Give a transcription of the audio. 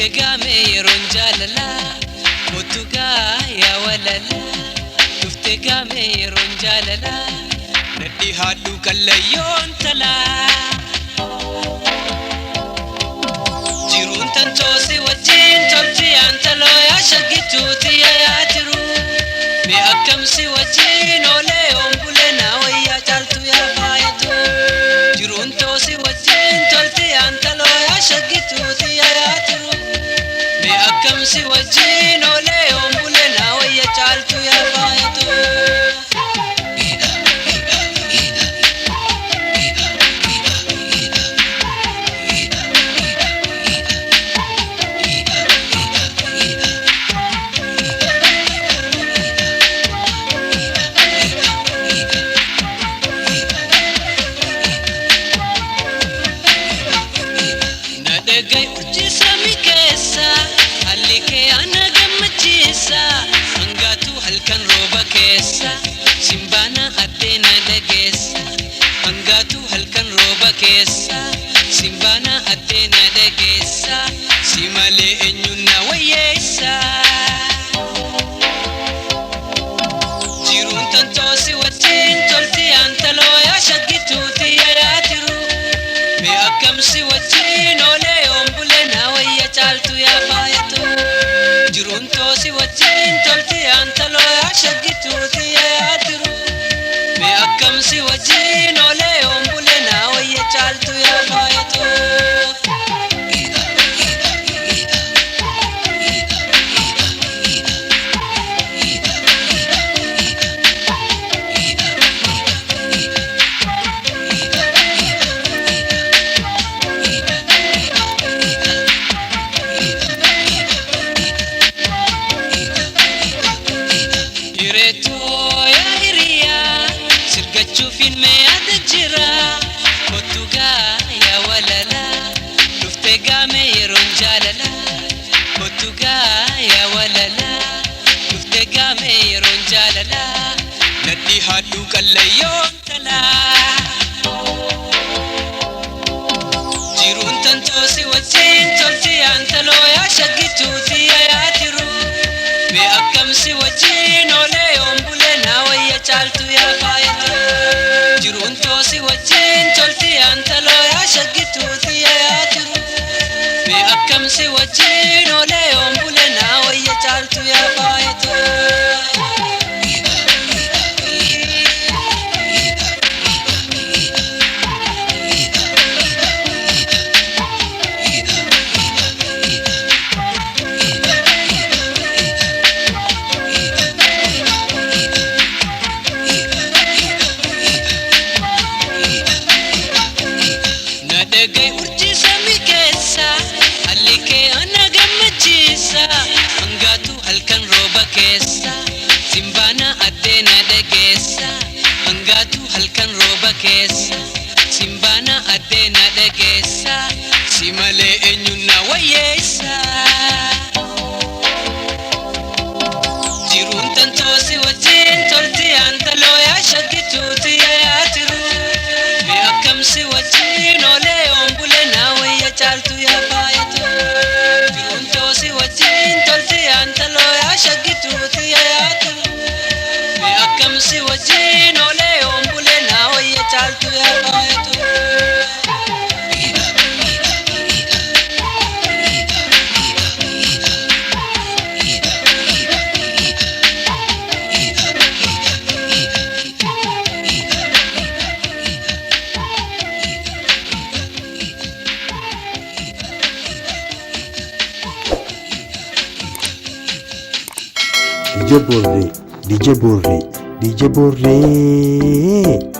Duftegame ronjalala Mutuga ya walala Duftegame ronjalala Nadi hadu kalayon tala Jirun tantosi wajin tolti antalo ya shagitu tiya ya tiru Me akam si wajin ole ombule na waya chaltu ya bayatu Jirun tosi wajin tolti antalo ya shagitu tiya ya tiru Me akam si wajin ole ombule na waya chaltu ya bayatu Nadagay urjisa mikesa Halike anagam majisa Hangatu halkan roba kesa Simbana ate nadagesa Hangatu halkan roba kesa Simbana ate nadagesa Simale enyuna wayesa Jirun tantosi wajin tolti antalo ya shagitu tiya ya tiru Me akam si wajin ole ombule na waya chaltu ya bayatu Jirun tosi wajin tolti antalo ya shagitu tiya ya tiru Me akam si wajin ole ombule na waya chaltu ya bayatu Ireto ya iriya Sirgachu filme adajira Kotuga ya walala Duftegame ronjalala Kotuga ya walala Duftegame ronjalala Nadi hadu kalayon tala Jirun tantosi wajin tolti antalo ya shagitu tiya ya tiru Me akam si wajin ole ombule na waya chaltu ya bayatu Jirun tosi wajin tolti antalo ya shagitu tiya ya tiru Me akam si wajin ole ombule na waya chaltu ya bayatu Nadagay urjisa mikesa Halike anagam majisa Hangatu halkan roba kesa Simbana ate nadagesa Hangatu halkan roba kesa Simbana ate nadagesa Simale enyuna wayesa Jirun tantosi wajin tolti antalo ya shagitu tiya ya tiru Me akam si wajin ole ombule na waya chaltu ya bayatu Jirun tosi wajin tolti antalo ya shagitu tiya ya tiru Me akam si wajin ole ombule na waya chaltu ya bayatu DJ Borre, DJ Borre, DJ Borre.